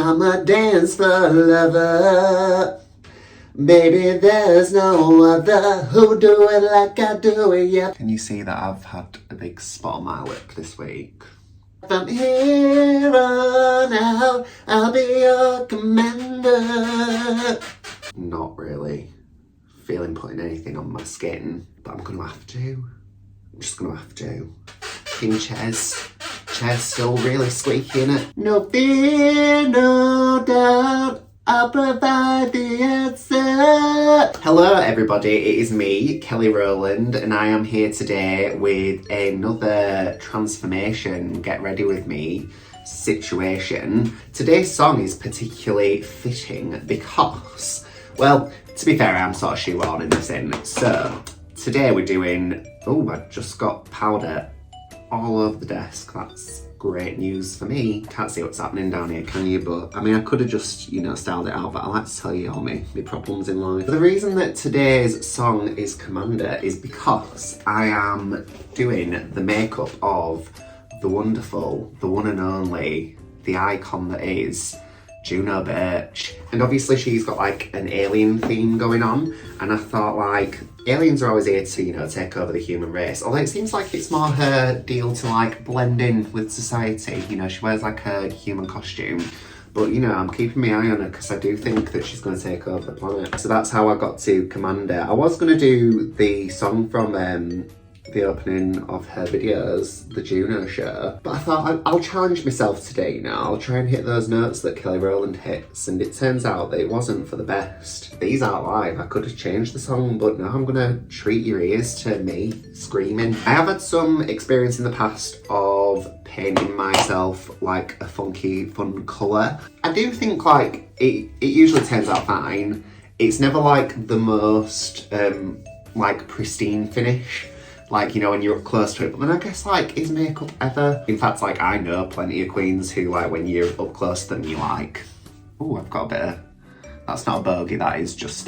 I'm a dance floor lover. Baby, there's no other who do it like I do it, yeah. Can you see that I've had a big spot on my lip this week? From here on out, I'll be your commander. Not really feeling putting anything on my skin, but I'm gonna have to. I'm just gonna have to. In Chair's still really squeaky, innit? No fear, no doubt, I'll provide the answer. Hello everybody, it is me, Kelly Rowland, and I am here today with another transformation, get ready with me situation. Today's song is particularly fitting because, well, to be fair, I'm sort of shoehorning this in. So, today we're doing, oh, I just got powder all over the desk. That's great news for me. Can't see what's happening down here, can you? But I mean, I could have just, you know, styled it out, but I like to tell you all my problems in life. The reason that today's song is Commander is because I am doing the makeup of the wonderful, the one and only, the icon that is Juno Birch. And obviously she's got like an alien theme going on, and I thought like, aliens are always here to, you know, take over the human race. Although it seems like it's more her deal to like blend in with society. You know, she wears like a human costume. But you know, I'm keeping my eye on her because I do think that she's going to take over the planet. So that's how I got to Commander. I was going to do the song from the opening of her videos, the Juno show, but I thought I'll challenge myself today, you know. I'll try and hit those notes that Kelly Rowland hits, and it turns out that it wasn't for the best. These aren't live. I could have changed the song, but no, I'm gonna treat your ears to me screaming. I have had some experience in the past of painting myself like a funky, fun colour. I do think like it usually turns out fine. It's never like the most like pristine finish, like, you know, when you're up close to it. But then I guess, like, is makeup ever? In fact, like, I know plenty of queens who, like, when you're up close to them, you're like, oh, I've got a bit of, that's not a bogey, that is just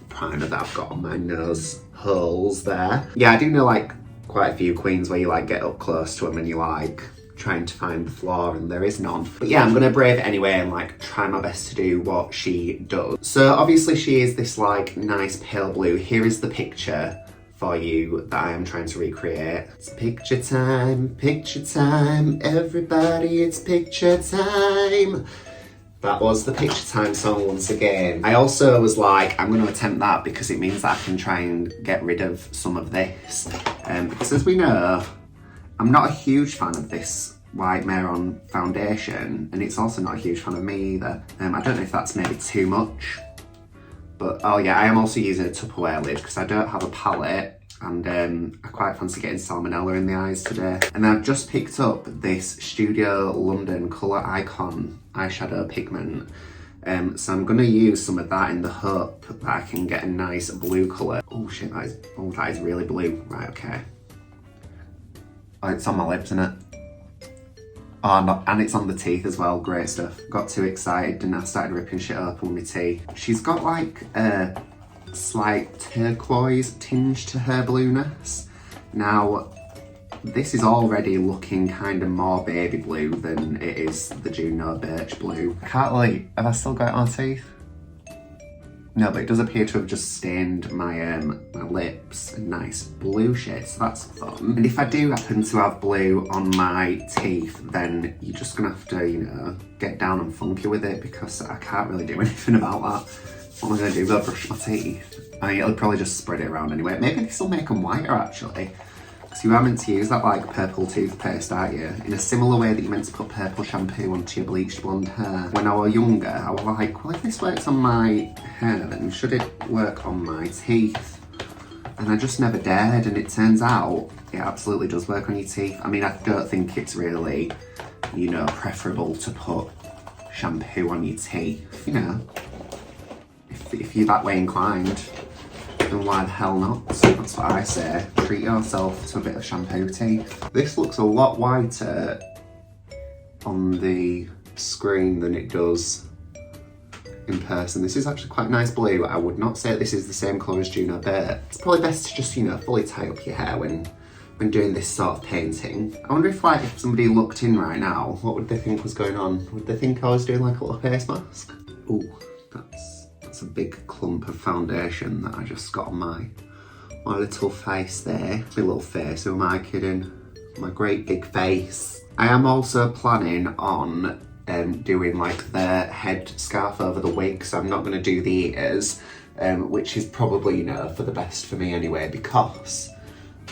primer that I've got on my nose holes there. Yeah, I do know, like, quite a few queens where you, like, get up close to them and you're, like, trying to find the flaw, and there is none. But yeah, I'm gonna brave it anyway and, like, try my best to do what she does. So, obviously, she is this, like, nice pale blue. Here is the picture for you that I am trying to recreate. It's picture time, everybody, it's picture time. That was the picture time song once again. I also was like, I'm going to attempt that because it means that I can try and get rid of some of this. Because as we know, I'm not a huge fan of this white Mehron foundation, and it's also not a huge fan of me either. I don't know if that's maybe too much. But, oh yeah, I am also using a Tupperware lid because I don't have a palette, and I quite fancy getting salmonella in the eyes today. And I've just picked up this Studio London Colour Icon eyeshadow pigment. So I'm going to use some of that in the hope that I can get a nice blue colour. Oh shit, that is really blue. Right, okay. Oh, it's on my lips, isn't it? Oh, and it's on the teeth as well, great stuff. Got too excited and I started ripping shit open with my teeth. She's got like a slight turquoise tinge to her blueness. Now, this is already looking kind of more baby blue than it is the Juno Birch blue. I can't believe, have I still got it on my teeth? No, but it does appear to have just stained my my lips a nice blue shade, so that's fun. And if I do happen to have blue on my teeth, then you're just gonna have to, you know, get down and funky with it because I can't really do anything about that. What am I gonna do, go brush my teeth? I mean, it'll probably just spread it around anyway. Maybe this will make them whiter actually. So you are meant to use that like purple toothpaste, aren't you? In a similar way that you're meant to put purple shampoo onto your bleached blonde hair. When I was younger, I was like, well, if this works on my hair, then should it work on my teeth? And I just never dared, and it turns out it absolutely does work on your teeth. I mean, I don't think it's really, you know, preferable to put shampoo on your teeth. You know, if you're that way inclined, then why the hell not? So that's what I say. Treat yourself to a bit of shampoo teeth. This looks a lot whiter on the screen than it does in person. This is actually quite nice blue. I would not say this is the same colour as Juno Birch. It's probably best to just, you know, fully tie up your hair when when doing this sort of painting. I wonder if like if somebody looked in right now, what would they think was going on? Would they think I was doing like a little face mask? Ooh, that's a big clump of foundation that I just got on my little face there. My little face, who am I kidding? My great big face. I am also planning on doing like the head scarf over the wig, so I'm not going to do the ears, which is probably, you know, for the best for me anyway, because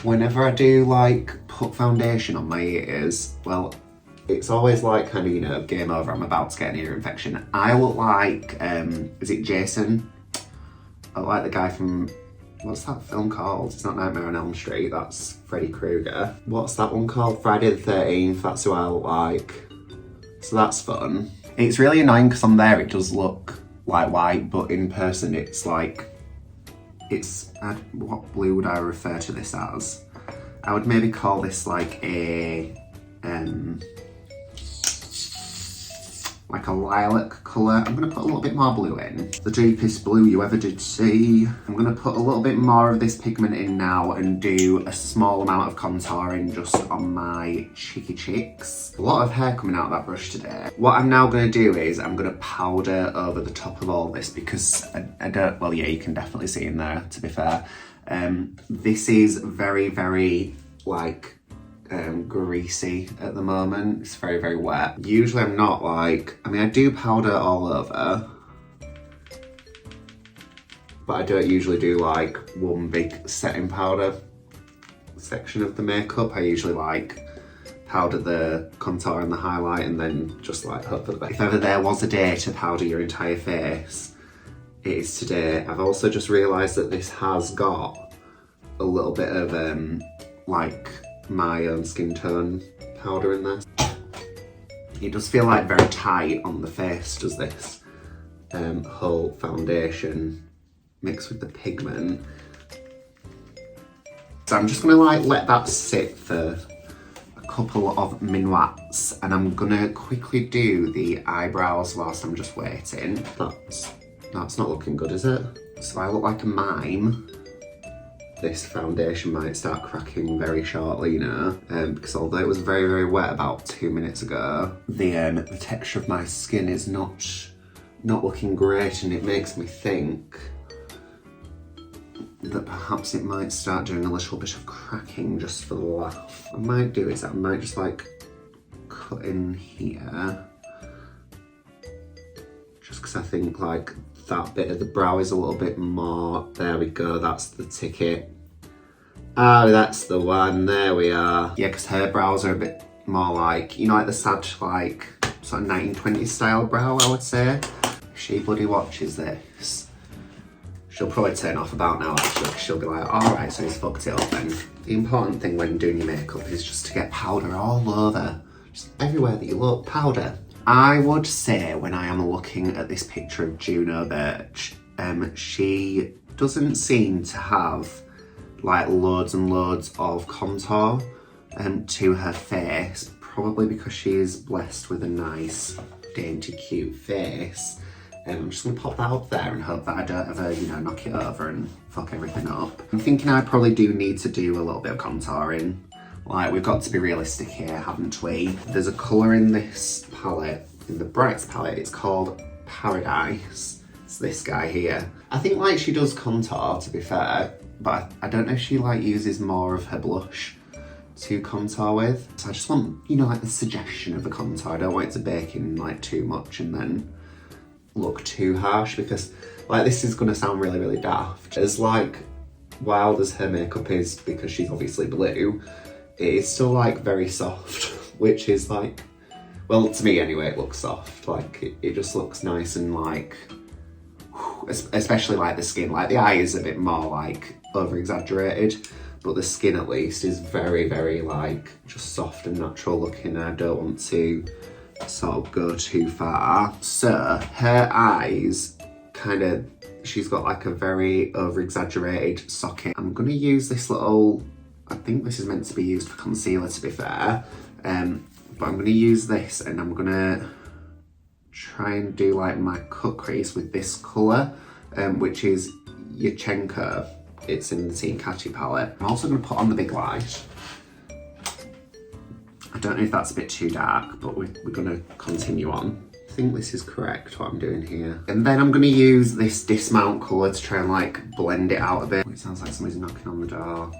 whenever I do like put foundation on my ears, well, it's always like kind of, you know, game over, I'm about to get an ear infection. I look like, is it Jason? I look like the guy from, what's that film called? It's not Nightmare on Elm Street, that's Freddy Krueger. What's that one called? Friday the 13th, that's who I look like. So that's fun. It's really annoying because on there it does look like white, but in person it's like, what blue would I refer to this as? I would maybe call this like a lilac colour. I'm going to put a little bit more blue in. The deepest blue you ever did see. I'm going to put a little bit more of this pigment in now and do a small amount of contouring just on my cheeky cheeks. A lot of hair coming out of that brush today. What I'm now going to do is I'm going to powder over the top of all this because I don't, well yeah, you can definitely see in there, to be fair. This is very, very like greasy at the moment. It's very, very wet. Usually I'm not like, I mean, I do powder all over, but I don't usually do like one big setting powder section of the makeup. I usually like powder the contour and the highlight and then just like hope for the best. If ever there was a day to powder your entire face, it is today. I've also just realised that this has got a little bit of like my own skin tone powder in there. It does feel like very tight on the face, does this whole foundation mixed with the pigment. So I'm just gonna like let that sit for a couple of minutes and I'm gonna quickly do the eyebrows whilst I'm just waiting. That's not looking good, is it? So I look like a mime. This foundation might start cracking very shortly, you know, because although it was very, very wet about 2 minutes ago, the texture of my skin is not looking great, and it makes me think that perhaps it might start doing a little bit of cracking just for the laugh. What I might do is I might just like cut in here, just because I think like that bit of the brow is a little bit more, there we go, that's the ticket. Oh, that's the one, there we are. Yeah, because her brows are a bit more like, you know, like the sad, like, sort of 1920s style brow, I would say. If she bloody watches this, she'll probably turn off about now, actually, because she'll be like, all right, so he's fucked it up then. The important thing when doing your makeup is just to get powder all over, just everywhere that you look, powder. I would say when I am looking at this picture of Juno Birch, she doesn't seem to have like loads and loads of contour to her face, probably because she is blessed with a nice, dainty, cute face. I'm just gonna pop that up there and hope that I don't ever, you know, knock it over and fuck everything up. I'm thinking I probably do need to do a little bit of contouring. Like, we've got to be realistic here, haven't we? There's a colour in this palette, in the Brights palette, it's called Paradise. It's this guy here. I think like she does contour, to be fair, but I don't know if she like uses more of her blush to contour with. So I just want, you know, like the suggestion of a contour. I don't want it to bake in like too much and then look too harsh, because like this is gonna sound really, really daft. As like wild as her makeup is, because she's obviously blue, it is still like very soft, which is like, well, to me anyway, it looks soft. Like it just looks nice and like, especially like the skin, like the eye is a bit more like over exaggerated, but the skin at least is very, very like just soft and natural looking. I don't want to sort of go too far. So her eyes kind of, she's got like a very over exaggerated socket. I'm gonna use this little, I think this is meant to be used for concealer, to be fair, but I'm gonna use this and I'm gonna try and do like my cut crease with this colour, which is Yachenko. It's in the Teen Catchy palette. I'm also gonna put on the big light I don't know if that's a bit too dark, but we're gonna continue on. I think this is correct, what I'm doing here. And then I'm gonna use this dismount colour to try and like blend it out a bit. It sounds like somebody's knocking on the door.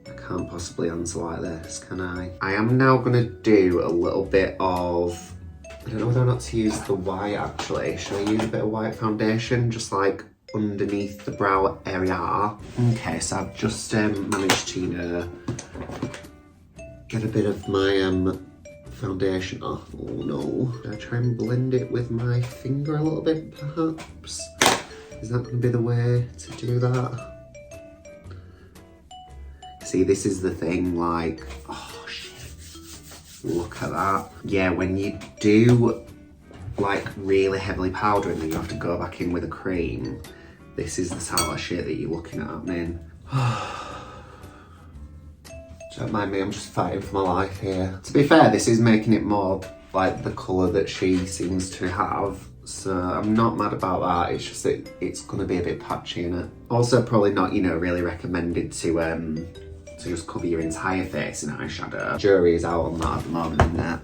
I can't possibly answer like this, can I? I am now gonna do a little bit of, I don't know whether or not to use the white actually. Should I use a bit of white foundation, just like underneath the brow area? Okay, so I've just managed to, you know, get a bit of my foundation off. Oh no. Should I try and blend it with my finger a little bit, perhaps? Is that going to be the way to do that? See, this is the thing, like, oh shit. Look at that. Yeah, when you do like really heavily powder and then you have to go back in with a cream, this is the sort of shit that you're looking at happening. Don't mind me, I'm just fighting for my life here. To be fair, this is making it more like the colour that she seems to have, so I'm not mad about that. It's just that it's gonna be a bit patchy in it. Also, probably not, you know, really recommended to just cover your entire face in eyeshadow. Jury's out on that at the moment, isn't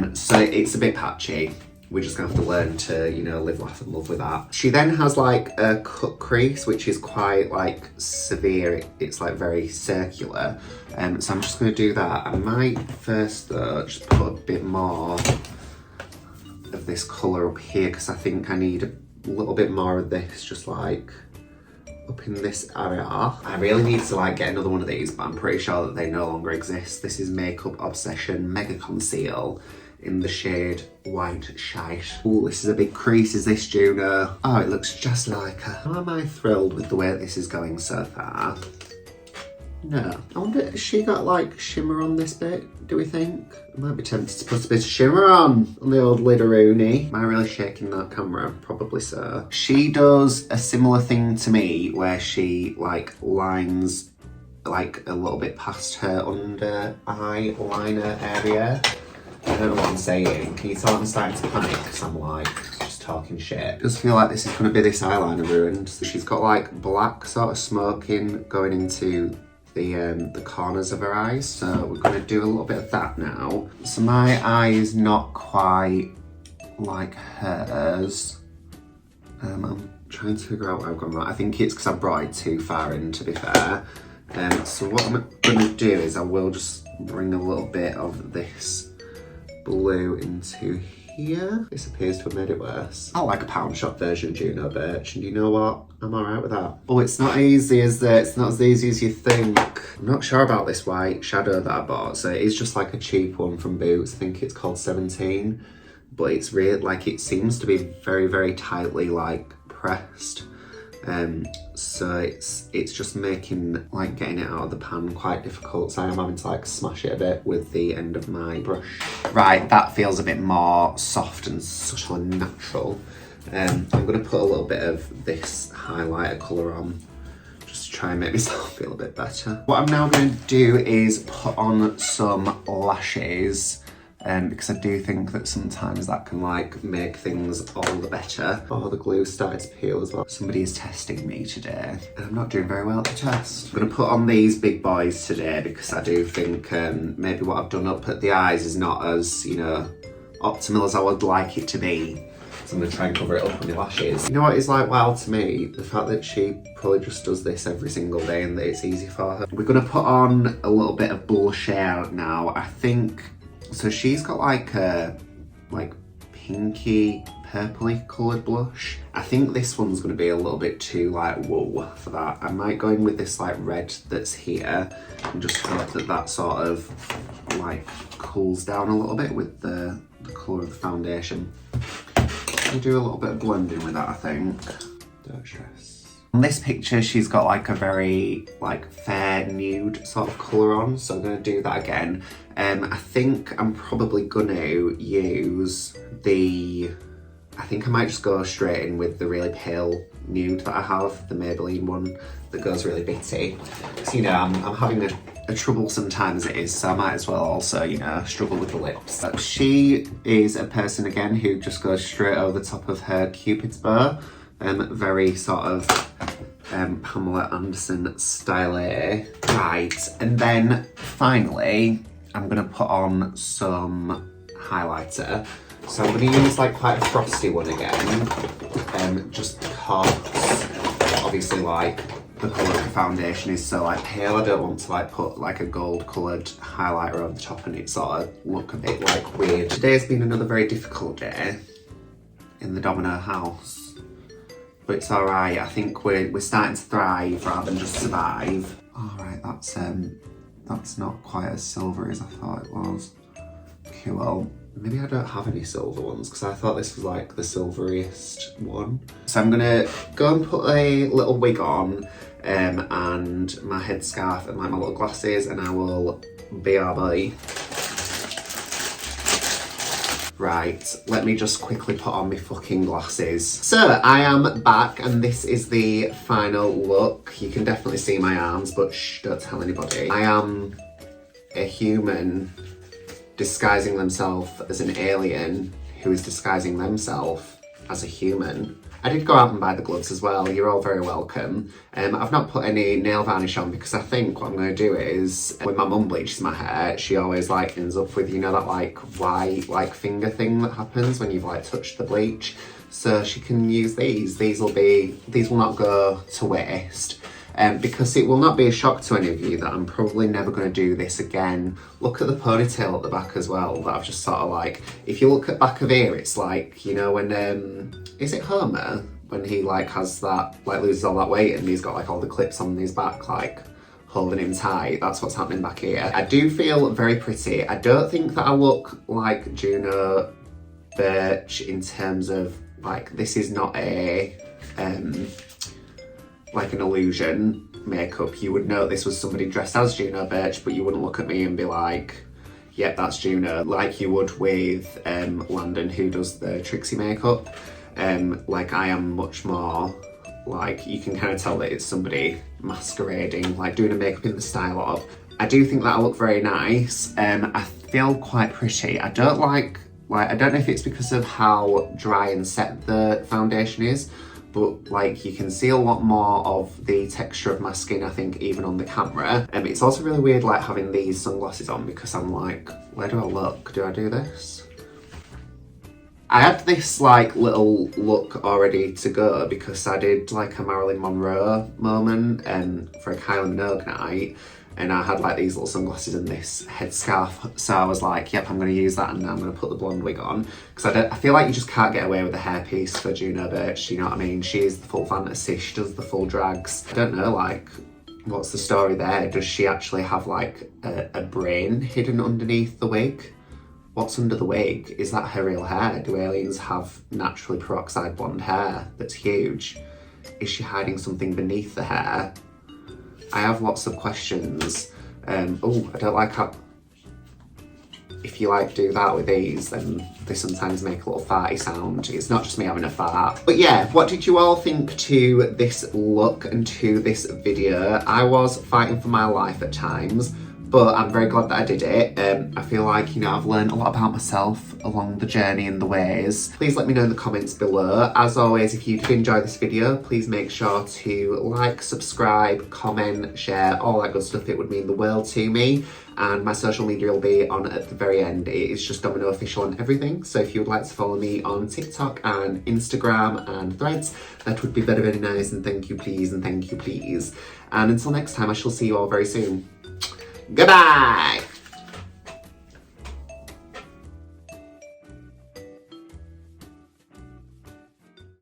it? So it's a bit patchy. We're just gonna have to learn to, you know, live, laugh and love with that. She then has like a cut crease, which is quite like severe. It's like very circular. So I'm just gonna do that. I might first though, just put a bit more of this colour up here because I think I need a little bit more of this, just like up in this area. I really need to like get another one of these, but I'm pretty sure that they no longer exist. This is Makeup Obsession Mega Conceal in the shade White Shite. Oh, this is a big crease, is this, Juno? Oh, it looks just like her. How am I thrilled with the way that this is going so far? No. I wonder, has she got like shimmer on this bit, do we think? I might be tempted to put a bit of shimmer on the old lidaroonie. Am I really shaking that camera? Probably so. She does a similar thing to me where she like lines like a little bit past her under eyeliner area. I don't know what I'm saying. Can you tell I'm starting to panic because I'm like just talking shit? I just feel like this is going to be this eyeliner ruined. So she's got like black sort of smoking going into the corners of her eyes. So we're going to do a little bit of that now. So my eye is not quite like hers. I'm trying to figure out where I've gone wrong. I think it's because I brought it too far in, to be fair. So what I'm going to do is I will just bring a little bit of this blue into here. This appears to have made it worse. I like a pound shop version of Juno Birch, and you know what? I'm alright with that. Oh, it's not easy, is it? It's not as easy as you think. I'm not sure about this white shadow that I bought, so it is just like a cheap one from Boots. I think it's called 17, but it's really, like, it seems to be very, very tightly, like, pressed. So it's just making like getting it out of the pan quite difficult, so I'm having to like smash it a bit with the end of my brush. Right, that feels a bit more soft and subtle and natural. I'm going to put a little bit of this highlighter colour on just to try and make myself feel a bit better. What I'm now going to do is put on some lashes. Because I do think that sometimes that can like make things all the better. Oh, the glue started to peel as well. Somebody is testing me today and I'm not doing very well at the test. I'm gonna put on these big boys today because I do think maybe what I've done up at the eyes is not as, you know, optimal as I would like it to be. So I'm gonna try and cover it up on my lashes. You know what is like wild to me? The fact that she probably just does this every single day and that it's easy for her. We're gonna put on a little bit of blush here now. I think, so she's got like a pinky purpley coloured blush. I think this one's going to be a little bit too like whoa for that. I might go in with this like red that's here and just hope that that sort of like cools down a little bit with the colour of the foundation. I'll do a little bit of blending with that, I think. Don't stress. On this picture, she's got like a very like fair nude sort of colour on, so I'm going to do that again. I think I'm probably going to use I think I might just go straight in with the really pale nude that I have, the Maybelline one that goes really bitty. So, you know, I'm having a troublesome time as it is, so I might as well also, you know, struggle with the lips. She is a person, again, who just goes straight over the top of her Cupid's bow. Very sort of Pamela Anderson style. Right, and then finally, I'm gonna put on some highlighter. So I'm gonna use like quite a frosty one again, just because obviously like the colour of the foundation is so like pale. I don't want to like put like a gold coloured highlighter over the top and it sort of look a bit like weird. Today's been another very difficult day in the Domino house, but it's alright. I think we're starting to thrive rather than just survive. Alright, that's not quite as silvery as I thought it was. Cool. Maybe I don't have any silver ones because I thought this was like the silveriest one. So I'm gonna go and put a little wig on and my headscarf and like my little glasses, and I will BRB. Right, let me just quickly put on my fucking glasses. So I am back and this is the final look. You can definitely see my arms, but shh, don't tell anybody. I am a human disguising themselves as an alien who is disguising themselves as a human. I did go out and buy the gloves as well. You're all very welcome. I've not put any nail varnish on because I think what I'm going to do is, when my mum bleaches my hair, she always like ends up with, you know, that like white like finger thing that happens when you've like touched the bleach. So she can use these. These will not go to waste. Because it will not be a shock to any of you that I'm probably never going to do this again. Look at the ponytail at the back as well that I've just sort of like, if you look at back of here, it's like, you know, when, is it Homer? When he like has that, like loses all that weight and he's got like all the clips on his back, like holding him tight. That's what's happening back here. I do feel very pretty. I don't think that I look like Juno Birch in terms of like, this is not a, like an illusion makeup. You would know this was somebody dressed as Juno Birch, but you wouldn't look at me and be like, yep, that's Juno, like you would with Landon, who does the Trixie makeup. Like I am much more like, you can kind of tell that it's somebody masquerading, like doing a makeup in the style of. I do think that I look very nice. I feel quite pretty. I don't like I don't know if it's because of how dry and set the foundation is, but like you can see a lot more of the texture of my skin, I think, even on the camera. It's also really weird like having these sunglasses on because I'm like, where do I look? Do I do this? I had this like little look already to go because I did like a Marilyn Monroe moment for a Kylie Minogue night, and I had like these little sunglasses and this headscarf. So I was like, yep, I'm going to use that, and now I'm going to put the blonde wig on. Because I feel like you just can't get away with a hairpiece for Juno Birch, you know what I mean? She is the full fantasy, she does the full drags. I don't know, like, what's the story there? Does she actually have like a brain hidden underneath the wig? What's under the wig? Is that her real hair? Do aliens have naturally peroxide blonde hair that's huge? Is she hiding something beneath the hair? I have lots of questions. Oh, I don't like how, if you like do that with these, then they sometimes make a little farty sound. It's not just me having a fart. But yeah, what did you all think to this look and to this video? I was fighting for my life at times, but I'm very glad that I did it. I feel like, you know, I've learned a lot about myself along the journey and the ways. Please let me know in the comments below. As always, if you did enjoy this video, please make sure to like, subscribe, comment, share, all that good stuff. It would mean the world to me. And my social media will be on at the very end. It is just Domino Official on everything. So if you would like to follow me on TikTok and Instagram and Threads, that would be very, very nice. And thank you, please. And thank you, please. And until next time, I shall see you all very soon. Goodbye!